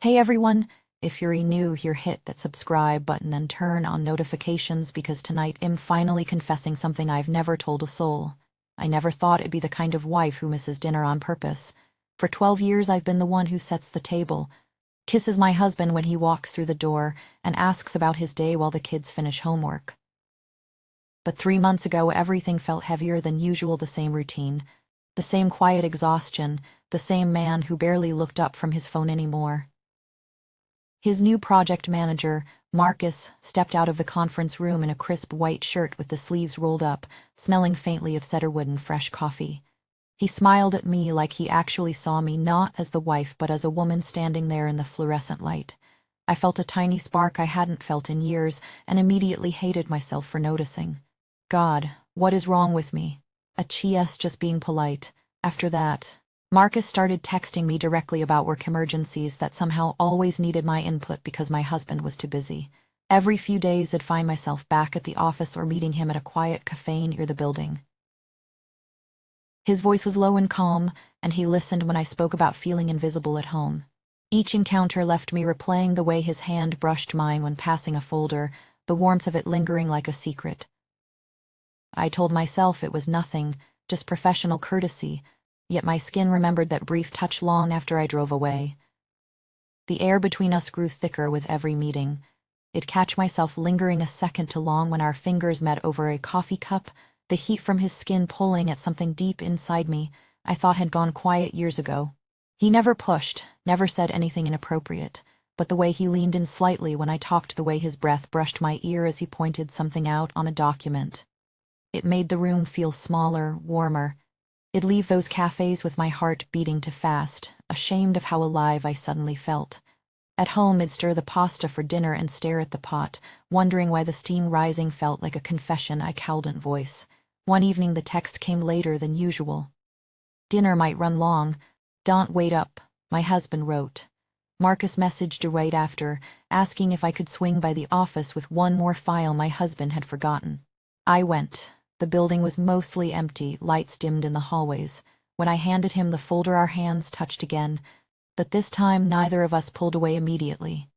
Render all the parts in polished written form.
Hey everyone, if you're new here, hit that subscribe button and turn on notifications because tonight I'm finally confessing something I've never told a soul. I never thought I'd be the kind of wife who misses dinner on purpose. For 12 years I've been the one who sets the table, kisses my husband when he walks through the door, and asks about his day while the kids finish homework. But 3 months ago everything felt heavier than usual, the same routine, the same quiet exhaustion, the same man who barely looked up from his phone anymore. His new project manager, Marcus, stepped out of the conference room in a crisp white shirt with the sleeves rolled up, smelling faintly of cedarwood and fresh coffee. He smiled at me like he actually saw me not as the wife but as a woman standing there in the fluorescent light. I felt a tiny spark I hadn't felt in years and immediately hated myself for noticing. God, what is wrong with me? A Chies just being polite. After that, Marcus started texting me directly about work emergencies that somehow always needed my input because my husband was too busy. Every few days I'd find myself back at the office or meeting him at a quiet cafe near the building. His voice was low and calm, and he listened when I spoke about feeling invisible at home. Each encounter left me replaying the way his hand brushed mine when passing a folder, the warmth of it lingering like a secret. I told myself it was nothing, just professional courtesy, yet my skin remembered that brief touch long after I drove away. The air between us grew thicker with every meeting. I'd catch myself lingering a second too long when our fingers met over a coffee cup, the heat from his skin pulling at something deep inside me I thought had gone quiet years ago. He never pushed, never said anything inappropriate, but the way he leaned in slightly when I talked, the way his breath brushed my ear as he pointed something out on a document. It made the room feel smaller, warmer. I'd leave those cafes with my heart beating too fast, ashamed of how alive I suddenly felt. At home I'd stir the pasta for dinner and stare at the pot, wondering why the steam rising felt like a confession I couldn't voice. One evening the text came later than usual. Dinner might run long. Don't wait up, my husband wrote. Marcus messaged right after, asking if I could swing by the office with one more file my husband had forgotten. I went. The building was mostly empty, lights dimmed in the hallways. When I handed him the folder our hands touched again, but this time neither of us pulled away immediately.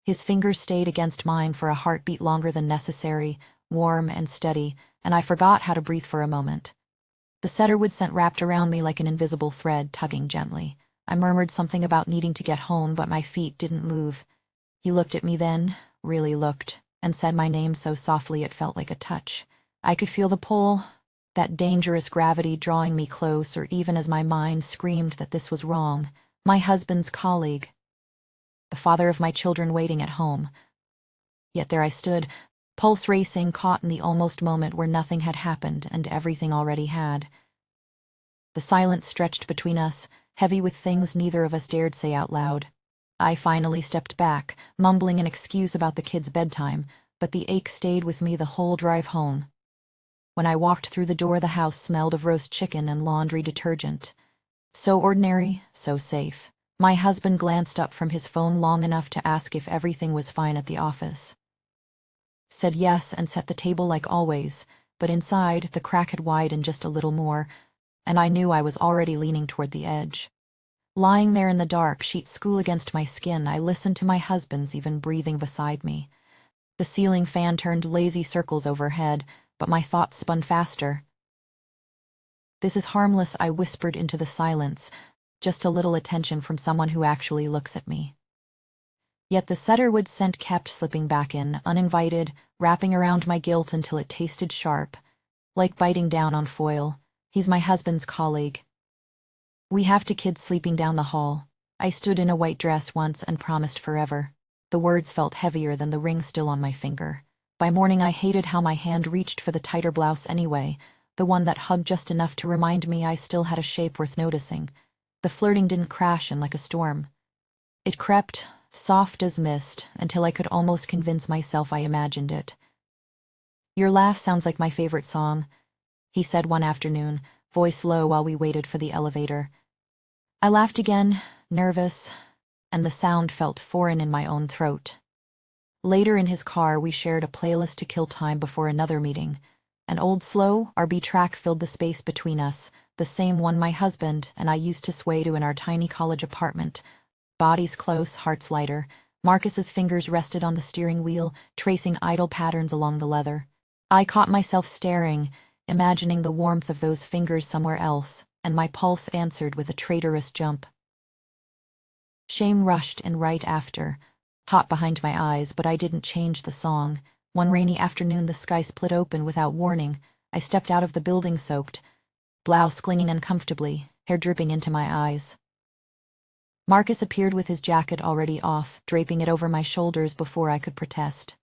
His fingers stayed against mine for a heartbeat longer than necessary, warm and steady, and I forgot how to breathe for a moment. The cedarwood scent wrapped around me like an invisible thread, tugging gently. I murmured something about needing to get home, but my feet didn't move. He looked at me then, really looked, and said my name so softly it felt like a touch. I could feel the pull, that dangerous gravity drawing me closer even as my mind screamed that this was wrong. My husband's colleague. The father of my children waiting at home. Yet there I stood, pulse racing, caught in the almost moment where nothing had happened and everything already had. The silence stretched between us, heavy with things neither of us dared say out loud. I finally stepped back, mumbling an excuse about the kids' bedtime, but the ache stayed with me the whole drive home. When I walked through the door, the house smelled of roast chicken and laundry detergent. So ordinary, so safe. My husband glanced up from his phone long enough to ask if everything was fine at the office. Said yes and set the table like always, but inside the crack had widened just a little more, and I knew I was already leaning toward the edge. Lying there in the dark, sheets cool against my skin, I listened to my husband's even breathing beside me. The ceiling fan turned lazy circles overhead, but my thoughts spun faster. This is harmless, I whispered into the silence, just a little attention from someone who actually looks at me. Yet the cedarwood scent kept slipping back in, uninvited, wrapping around my guilt until it tasted sharp, like biting down on foil. He's my husband's colleague. We have 2 kids sleeping down the hall. I stood in a white dress once and promised forever. The words felt heavier than the ring still on my finger. By morning I hated how my hand reached for the tighter blouse anyway, the one that hugged just enough to remind me I still had a shape worth noticing. The flirting didn't crash in like a storm. It crept, soft as mist, until I could almost convince myself I imagined it. Your laugh sounds like my favorite song, he said one afternoon, voice low while we waited for the elevator. I laughed again, nervous, and the sound felt foreign in my own throat. Later in his car we shared a playlist to kill time before another meeting. An old slow R&B track filled the space between us, the same one my husband and I used to sway to in our tiny college apartment, Bodies close, hearts lighter. Marcus's fingers rested on the steering wheel, tracing idle patterns along the leather. I caught myself staring, imagining the warmth of those fingers somewhere else, and my pulse answered with a traitorous jump. Shame rushed in right after, hot behind my eyes, but I didn't change the song. One rainy afternoon the sky split open without warning. I stepped out of the building soaked, blouse clinging uncomfortably, hair dripping into my eyes. Marcus appeared with his jacket already off, draping it over my shoulders before I could protest.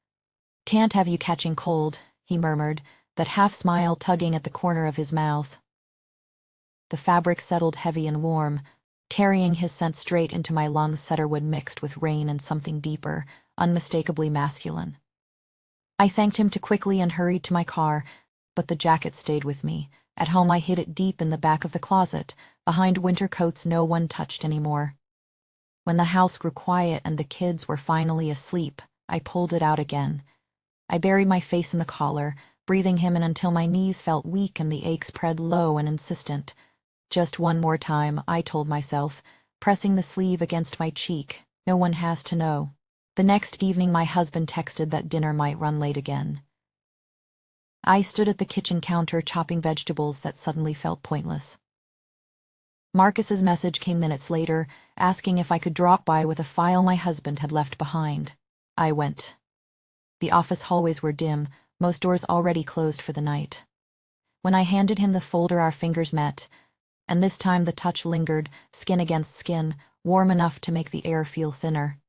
"Can't have you catching cold," he murmured, that half-smile tugging at the corner of his mouth. The fabric settled heavy and warm, carrying his scent straight into my lungs, cedarwood mixed with rain and something deeper, unmistakably masculine. I thanked him too quickly and hurried to my car, but the jacket stayed with me. At home I hid it deep in the back of the closet, behind winter coats no one touched anymore. When the house grew quiet and the kids were finally asleep, I pulled it out again. I buried my face in the collar, breathing him in until my knees felt weak and the ache spread low and insistent. "Just one more time," I told myself, pressing the sleeve against my cheek. "No one has to know." The next evening my husband texted that dinner might run late again. I stood at the kitchen counter chopping vegetables that suddenly felt pointless. Marcus's message came minutes later, asking if I could drop by with a file my husband had left behind. I went. The office hallways were dim, most doors already closed for the night. When I handed him the folder, our fingers met, and this time the touch lingered, skin against skin, warm enough to make the air feel thinner.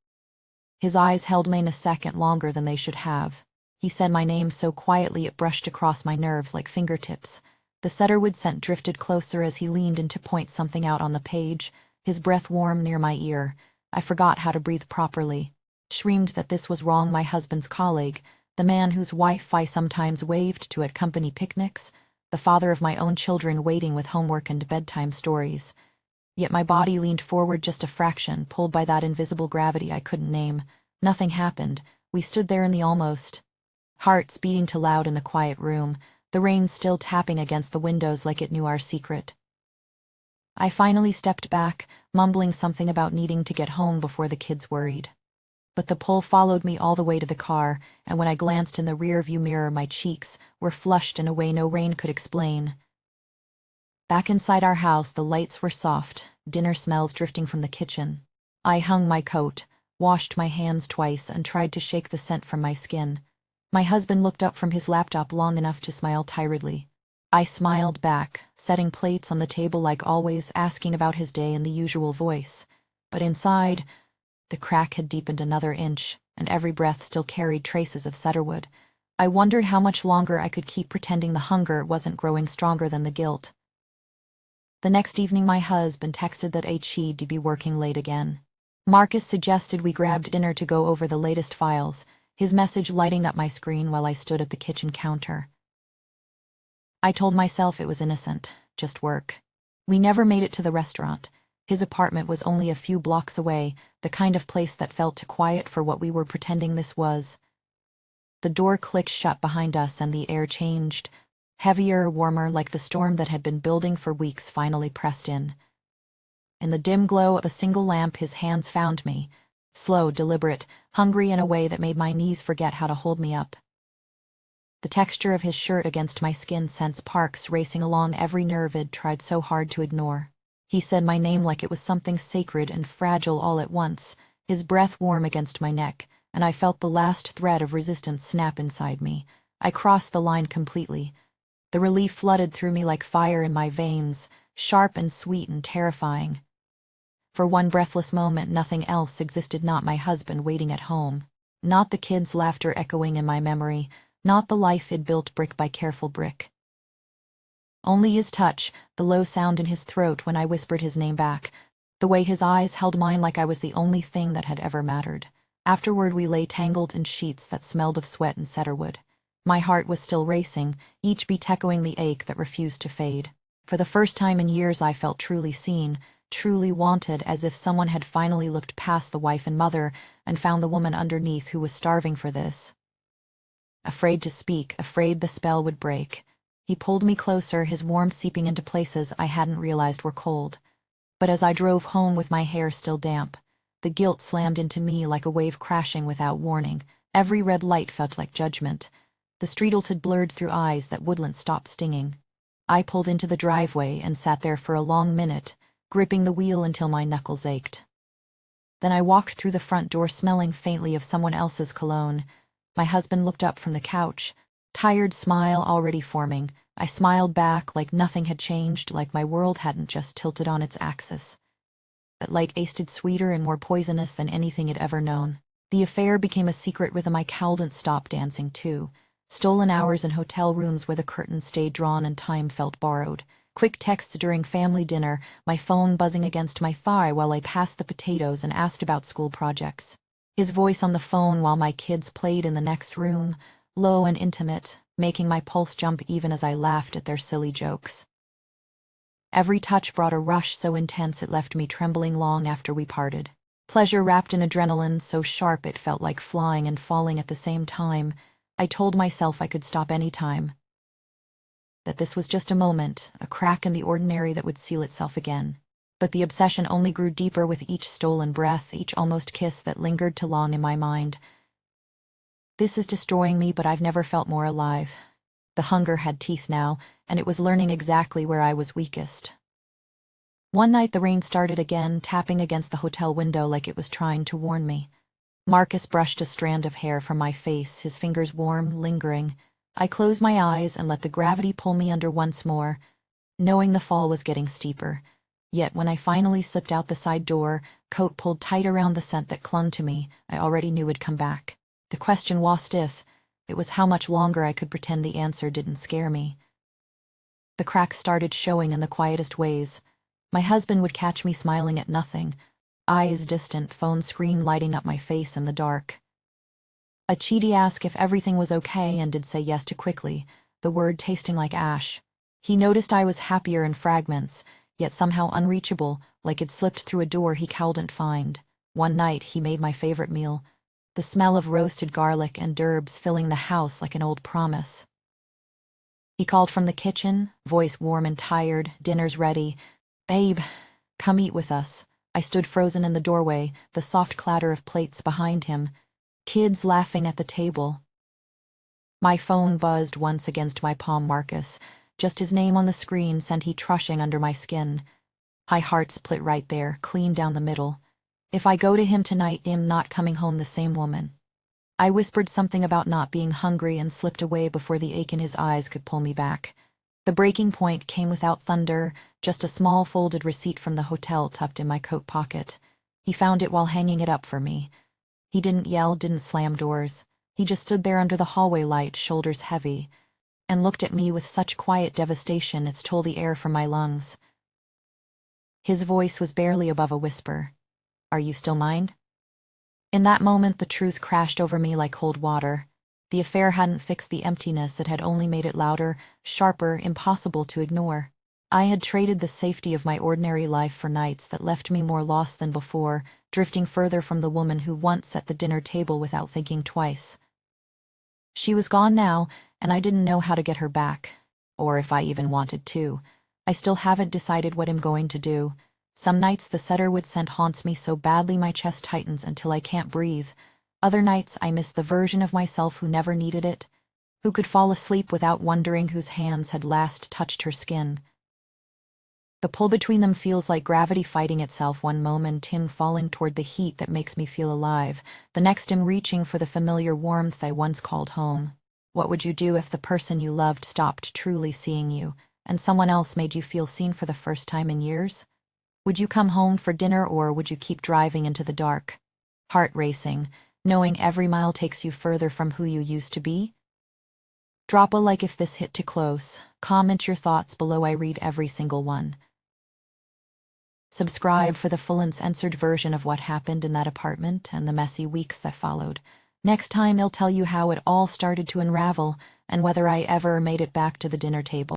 His eyes held mine a second longer than they should have. He said my name so quietly it brushed across my nerves like fingertips. The cedarwood scent drifted closer as he leaned in to point something out on the page, his breath warm near my ear. I forgot how to breathe properly. Screamed that this was wrong. My husband's colleague, the man whose wife I sometimes waved to at company picnics, the father of my own children waiting with homework and bedtime stories. Yet my body leaned forward just a fraction, pulled by that invisible gravity I couldn't name. Nothing happened. We stood there in the almost. Hearts beating too loud in the quiet room, the rain still tapping against the windows like it knew our secret. I finally stepped back, mumbling something about needing to get home before the kids worried. But the pull followed me all the way to the car, and when I glanced in the rear-view mirror my cheeks were flushed in a way no rain could explain. Back inside our house the lights were soft, dinner smells drifting from the kitchen. I hung my coat, washed my hands twice, and tried to shake the scent from my skin. My husband looked up from his laptop long enough to smile tiredly. I smiled back, setting plates on the table like always, asking about his day in the usual voice. But inside, the crack had deepened another inch, and every breath still carried traces of cedarwood. I wondered how much longer I could keep pretending the hunger wasn't growing stronger than the guilt. The next evening my husband texted that he'd be working late again. Marcus suggested we grabbed dinner to go over the latest files, his message lighting up my screen while I stood at the kitchen counter. I told myself it was innocent, just work. We never made it to the restaurant. His apartment was only a few blocks away, the kind of place that felt too quiet for what we were pretending this was. The door clicked shut behind us and the air changed, heavier, warmer, like the storm that had been building for weeks finally pressed in. In the dim glow of a single lamp his hands found me, slow, deliberate, hungry in a way that made my knees forget how to hold me up. The texture of his shirt against my skin sent sparks racing along every nerve I'd tried so hard to ignore. He said my name like it was something sacred and fragile all at once, his breath warm against my neck, and I felt the last thread of resistance snap inside me. I crossed the line completely. The relief flooded through me like fire in my veins, sharp and sweet and terrifying. For one breathless moment nothing else existed, not my husband waiting at home, not the kids' laughter echoing in my memory, not the life he'd built brick by careful brick. Only his touch, the low sound in his throat when I whispered his name back, the way his eyes held mine like I was the only thing that had ever mattered. Afterward we lay tangled in sheets that smelled of sweat and cedarwood. My heart was still racing, each beat echoing the ache that refused to fade. For the first time in years I felt truly seen, truly wanted, as if someone had finally looked past the wife and mother and found the woman underneath who was starving for this. Afraid to speak, afraid the spell would break, he pulled me closer, his warmth seeping into places I hadn't realized were cold. But as I drove home with my hair still damp, The guilt slammed into me like a wave crashing without warning. Every red light felt like judgment. The streetlight blurred through eyes that wouldn't stop stinging. I pulled into the driveway and sat there for a long minute, gripping the wheel until my knuckles ached. Then I walked through the front door smelling faintly of someone else's cologne. My husband looked up from the couch, tired smile already forming. I smiled back like nothing had changed, like my world hadn't just tilted on its axis. That light tasted sweeter and more poisonous than anything it ever known. The affair became a secret rhythm I couldn't stop dancing to. Stolen hours in hotel rooms where the curtains stayed drawn and time felt borrowed. Quick texts during family dinner, my phone buzzing against my thigh while I passed the potatoes and asked about school projects. His voice on the phone while my kids played in the next room, low and intimate, making my pulse jump even as I laughed at their silly jokes. Every touch brought a rush so intense it left me trembling long after we parted. Pleasure wrapped in adrenaline so sharp it felt like flying and falling at the same time. I told myself I could stop any time. That this was just a moment, a crack in the ordinary that would seal itself again. But the obsession only grew deeper with each stolen breath, each almost kiss that lingered too long in my mind. This is destroying me, but I've never felt more alive. The hunger had teeth now, and it was learning exactly where I was weakest. One night the rain started again, tapping against the hotel window like it was trying to warn me. Marcus brushed a strand of hair from my face, his fingers warm, lingering. I closed my eyes and let the gravity pull me under once more, knowing the fall was getting steeper. Yet when I finally slipped out the side door, coat pulled tight around the scent that clung to me, I already knew it'd come back. The question was if it was how much longer I could pretend the answer didn't scare me. The cracks started showing in the quietest ways. My husband would catch me smiling at nothing, eyes distant, phone screen lighting up my face in the dark. Achidi asked if everything was okay and did say yes too quickly, the word tasting like ash. He noticed I was happier in fragments, yet somehow unreachable, like it slipped through a door he couldn't find. One night he made my favorite meal, the smell of roasted garlic and d'herbes filling the house like an old promise. He called from the kitchen, voice warm and tired, dinner's ready. "Babe, come eat with us." I stood frozen in the doorway, the soft clatter of plates behind him, kids laughing at the table. My phone buzzed once against my palm. Marcus, just his name on the screen sent heat rushing under my skin. My heart split right there, clean down the middle. If I go to him tonight, I'm not coming home the same woman. I whispered something about not being hungry and slipped away before the ache in his eyes could pull me back. The breaking point came without thunder, just a small folded receipt from the hotel tucked in my coat pocket. He found it while hanging it up for me. He didn't yell, didn't slam doors. He just stood there under the hallway light, shoulders heavy, and looked at me with such quiet devastation it stole the air from my lungs. His voice was barely above a whisper. "Are you still mine?" In that moment, the truth crashed over me like cold water. The affair hadn't fixed the emptiness, it had only made it louder, sharper, impossible to ignore. I had traded the safety of my ordinary life for nights that left me more lost than before, drifting further from the woman who once set the dinner table without thinking twice. She was gone now, and I didn't know how to get her back, or if I even wanted to. I still haven't decided what I'm going to do. Some nights the Cedarwood scent haunts me so badly my chest tightens until I can't breathe. Other nights I miss the version of myself who never needed it, who could fall asleep without wondering whose hands had last touched her skin. The pull between them feels like gravity fighting itself. One moment him falling toward the heat that makes me feel alive, the next him reaching for the familiar warmth I once called home. What would you do if the person you loved stopped truly seeing you, and someone else made you feel seen for the first time in years? Would you come home for dinner, or would you keep driving into the dark, heart racing, knowing every mile takes you further from who you used to be? Drop a like if this hit too close. Comment your thoughts below, I read every single one. Subscribe for the full uncensored version of what happened in that apartment and the messy weeks that followed. Next time I'll tell you how it all started to unravel and whether I ever made it back to the dinner table.